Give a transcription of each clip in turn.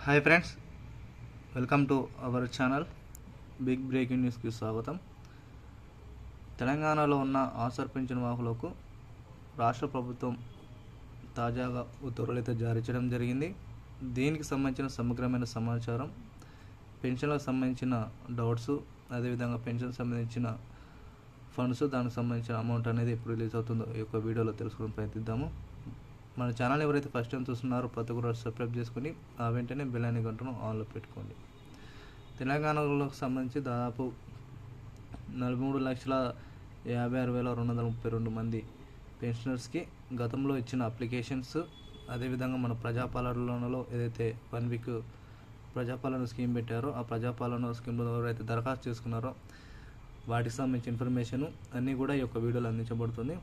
Hi friends, welcome to our channel. Big breaking న్యూస్కి స్వాగతం. తెలంగాణలో ఉన్న ఆసరా పింఛన్ వాహకులకు రాష్ట్ర ప్రభుత్వం తాజాగా ఉత్తర్వులు అయితే జారీ చేయడం జరిగింది. దీనికి సంబంధించిన సమగ్రమైన సమాచారం, పెన్షన్లకు సంబంధించిన డౌట్స్, అదేవిధంగా పెన్షన్ సంబంధించిన ఫండ్స్, దానికి సంబంధించిన అమౌంట్ అనేది ఎప్పుడు రిలీజ్ అవుతుందో ఈ యొక్క వీడియోలో తెలుసుకుని ప్రయత్నిద్దాము. మన ఛానల్ ఎవరైతే ఫస్ట్ టైం చూస్తున్నారో ప్రతి ఒక్కరు సబ్స్క్రైబ్ చేసుకుని వెంటనే బెల్ ఐకాన్ గంటను ఆన్లో పెట్టుకోండి. తెలంగాణలో సంబంధించి దాదాపు 43,56,232 మంది పెన్షనర్స్కి గతంలో ఇచ్చిన అప్లికేషన్స్, అదేవిధంగా మన ప్రజాపాలనలో ఏదైతే 1 వీక్ ప్రజాపాలన స్కీమ్ పెట్టారో ఆ ప్రజాపాలన స్కీమ్లో ఎవరైతే దరఖాస్తు చేసుకున్నారో వాటికి సంబంధించిన ఇన్ఫర్మేషన్ అన్నీ కూడా ఈ యొక్క వీడియోలో అందించబడుతుంది.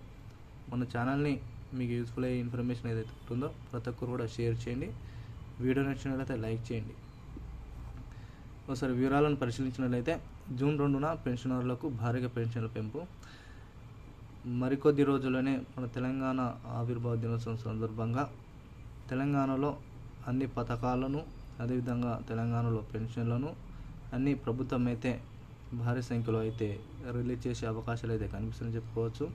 మన ఛానల్ని మీకు యూస్ఫుల్ అయ్యే ఇన్ఫర్మేషన్ ఏదైతే ఉంటుందో ప్రతి ఒక్కరు కూడా షేర్ చేయండి. వీడియో నచ్చినట్లయితే లైక్ చేయండి. ఒకసారి వివరాలను పరిశీలించినట్లయితే జూన్ 2న పెన్షనర్లకు భారీగా పెన్షన్ల పెంపు. మరికొద్ది రోజుల్లోనే మన తెలంగాణ ఆవిర్భావ దినోత్సవం సందర్భంగా తెలంగాణలో అన్ని పథకాలను, అదేవిధంగా తెలంగాణలో పెన్షన్లను అన్ని ప్రభుత్వం అయితే భారీ సంఖ్యలో అయితే రిలీజ్ చేసే అవకాశాలు అయితే కనిపిస్తుందని చెప్పుకోవచ్చు.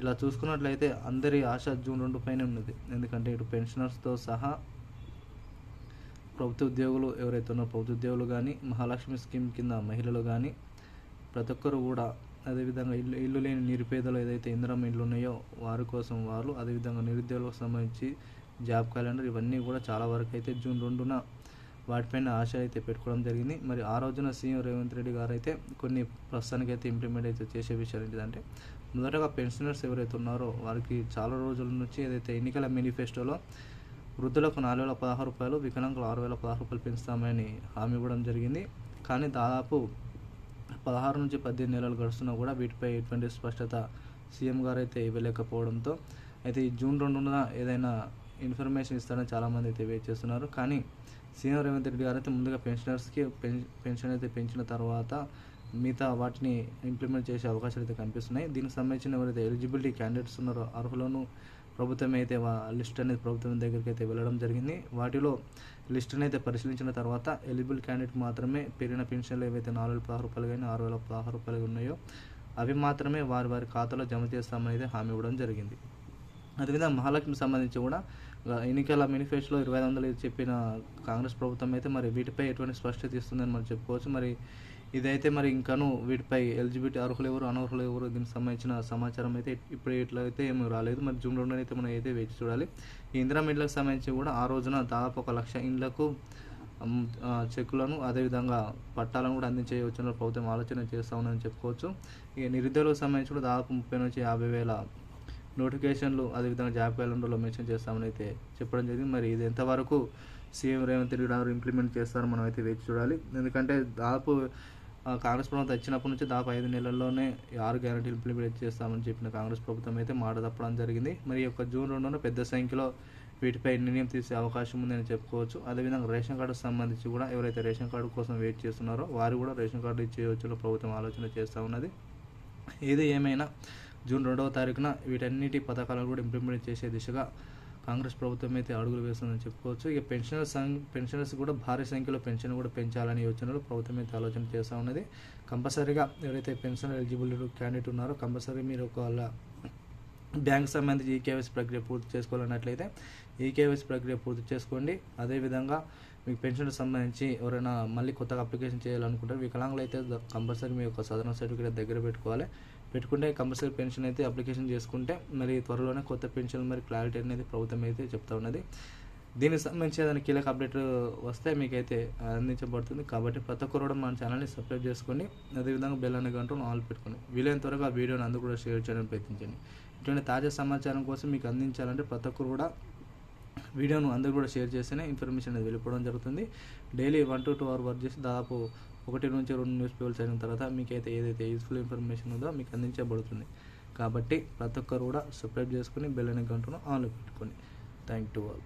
ఇలా చూసుకున్నట్లయితే అందరి ఆశ జూన్ 2 పైన ఉన్నది. ఎందుకంటే ఇటు పెన్షనర్స్తో సహా ప్రభుత్వ ఉద్యోగులు ఎవరైతే ఉన్నారో ప్రభుత్వ ఉద్యోగులు కానీ, మహాలక్ష్మి స్కీమ్ కింద మహిళలు కానీ ప్రతి ఒక్కరు కూడా, అదేవిధంగా ఇల్లు లేని నిరుపేదలు ఏదైతే ఇందిరమ్మ ఇండ్లు ఉన్నాయో వారి కోసం వాళ్ళు, అదేవిధంగా నిరుద్యోగులకు సంబంధించి జాబ్ క్యాలెండర్, ఇవన్నీ కూడా చాలా వరకు అయితే జూన్ 2న వాటిపైన ఆశ అయితే పెట్టుకోవడం జరిగింది. మరి ఆ రోజున సీఎం రేవంత్ రెడ్డి గారు అయితే కొన్ని ప్రస్తుతానికి అయితే ఇంప్లిమెంట్ అయితే చేసే విషయాలు ఏంటిదంటే, మొదటగా పెన్షనర్స్ ఎవరైతే ఉన్నారో వారికి చాలా రోజుల నుంచి ఏదైతే ఎన్నికల మేనిఫెస్టోలో వృద్ధులకు 4,016 రూపాయలు, వికలాంగులు 6,016 రూపాయలు పెంచుతామని హామీ ఇవ్వడం జరిగింది. కానీ దాదాపు 16 నుంచి 18 నెలలు గడుస్తున్నా కూడా వీటిపై ఎటువంటి స్పష్టత సీఎం గారు అయితే ఇవ్వలేకపోవడంతో అయితే ఈ జూన్ 2న ఏదైనా ఇన్ఫర్మేషన్ ఇస్తారని చాలామంది అయితే వెయిట్ చేస్తున్నారు. కానీ సీఎం రేవంత్ రెడ్డి గారు అయితే ముందుగా పెన్షనర్స్కి పెన్షన్ అయితే పెంచిన తర్వాత మిగతా వాటిని ఇంప్లిమెంట్ చేసే అవకాశాలు అయితే కనిపిస్తున్నాయి. దీనికి సంబంధించిన ఎవరైతే ఎలిజిబిలిటీ క్యాండిడేట్స్ ఉన్నారో అర్హులను ప్రభుత్వం అయితే లిస్ట్ అనేది ప్రభుత్వం దగ్గరికి అయితే వెళ్ళడం జరిగింది. వాటిలో లిస్టుని అయితే పరిశీలించిన తర్వాత ఎలిజిబుల్ క్యాండిడేట్ మాత్రమే పెరిగిన పెన్షన్లు ఏవైతే 4,016 రూపాయలు కానీ 6,016 రూపాయలు ఉన్నాయో అవి మాత్రమే వారి ఖాతాలో జమ చేస్తామని అయితే హామీ ఇవ్వడం జరిగింది. అదేవిధంగా మహాలక్ష్మి సంబంధించి కూడా ఎన్నికల మేనిఫెస్టోలో 2,500 చెప్పిన కాంగ్రెస్ ప్రభుత్వం అయితే మరి వీటిపై ఎటువంటి స్పష్టత ఇస్తుందని మనం చెప్పుకోవచ్చు. మరి ఇదైతే మరి ఇంకాను వీటిపై ఎలిజిబిలిటీ అర్హులు ఎవరు, అనర్హులు ఎవరు, దీనికి సంబంధించిన సమాచారం అయితే ఇప్పుడు ఇట్లయితే ఏమీ రాలేదు. మరి జూన్ 2న అయితే మనం అయితే వేచి చూడాలి. ఈ ఇందిరమ్మ ఇండ్లకు సంబంధించి కూడా ఆ రోజున దాదాపు 1,00,000 ఇండ్లకు చెక్కులను, అదేవిధంగా పట్టాలను కూడా అందించే యోచనలో ప్రభుత్వం ఆలోచన చేస్తూ ఉందని చెప్పుకోవచ్చు. ఇక నిరుద్యోగులకు సంబంధించి కూడా దాదాపు 30 నుంచి 50,000 నోటిఫికేషన్లు, అదేవిధంగా జాబ్ క్యాలెండర్లో మెన్షన్ చేస్తామని అయితే చెప్పడం జరిగింది. మరి ఇది ఎంతవరకు సీఎం రేవంత్ రెడ్డి గారు ఇంప్లిమెంట్ చేస్తారో మనం అయితే వేచి చూడాలి. ఎందుకంటే దాదాపు కాంగ్రెస్ ప్రభుత్వం వచ్చినప్పటి నుంచి దాదాపు 5 నెలల్లోనే 6 గ్యారెంటీలు ఇంప్లిమెంట్ చేస్తామని చెప్పిన కాంగ్రెస్ ప్రభుత్వం అయితే మాట తప్పడం జరిగింది. మరి ఈ యొక్క జూన్ 2న పెద్ద సంఖ్యలో వీటిపై నిర్ణయం తీసే అవకాశం ఉందని చెప్పుకోవచ్చు. అదేవిధంగా రేషన్ కార్డుకు సంబంధించి కూడా ఎవరైతే రేషన్ కార్డు కోసం వెయిట్ చేస్తున్నారో వారు కూడా రేషన్ కార్డు ఇచ్చేయచ్చు ప్రభుత్వం ఆలోచన చేస్తూ ఉన్నది. ఏది ఏమైనా జూన్ 2వ తారీఖున వీటన్నిటి పథకాలను కూడా ఇంప్లిమెంట్ చేసే దిశగా కాంగ్రెస్ ప్రభుత్వం అయితే అడుగులు వేస్తుందని చెప్పుకోవచ్చు. ఇక పెన్షనర్స్ కూడా భారీ సంఖ్యలో పెన్షన్ కూడా పెంచాలని యోచనలో ప్రభుత్వం అయితే ఆలోచన చేస్తూ ఉన్నది. కంపల్సరీగా ఎవరైతే పెన్షన్ ఎలిజిబుల్ క్యాండిడేట్ ఉన్నారో కంపల్సరీ మీరు ఒకవేళ బ్యాంక్ సంబంధించి ఈకేవైసీ ప్రక్రియ పూర్తి చేసుకోవాలన్నట్లయితే ఈకేవైసీ ప్రక్రియ పూర్తి చేసుకోండి. అదేవిధంగా మీకు పెన్షన్ సంబంధించి ఎవరైనా మళ్ళీ కొత్తగా అప్లికేషన్ చేయాలనుకుంటారు వికలాంగులు అయితే కంపల్సరీ మీ యొక్క సాధారణ సర్టిఫికేట్ దగ్గర పెట్టుకుంటే కంపల్సరీ పెన్షన్ అయితే అప్లికేషన్ చేసుకుంటే మరి త్వరలోనే కొత్త పెన్షన్ మరి క్లారిటీ అనేది ప్రభుత్వం అయితే చెప్తా ఉన్నది. దీనికి సంబంధించి ఏదైనా కీలక అప్డేట్ వస్తే మీకైతే అందించబడుతుంది. కాబట్టి ప్రతి ఒక్కరు కూడా మన ఛానల్ని సబ్స్క్రైబ్ చేసుకోండి. అదేవిధంగా బెల్ అనే గంటను ఆల్ పెట్టుకోండి. వీలైన త్వరగా ఆ వీడియోని అందరూ కూడా షేర్ చేయడానికి ప్రయత్నించండి. ఇటువంటి తాజా సమాచారం కోసం మీకు అందించాలంటే ప్రతి ఒక్కరు కూడా వీడియోను అందరూ కూడా షేర్ చేస్తేనే ఇన్ఫర్మేషన్ అనేది వెళ్ళిపోవడం జరుగుతుంది. డైలీ 1 to 2 hours వర్క్ చేసి దాదాపు 1 నుంచి 2 న్యూస్ పేపర్స్ అయిన తర్వాత మీకైతే ఏదైతే యూస్ఫుల్ ఇన్ఫర్మేషన్ ఉందో మీకు అందించబడుతుంది. కాబట్టి ప్రతి ఒక్కరు కూడా సబ్స్క్రైబ్ చేసుకుని బెల్ అనే గంటను ఆన్లో పెట్టుకోండి. Thank you all.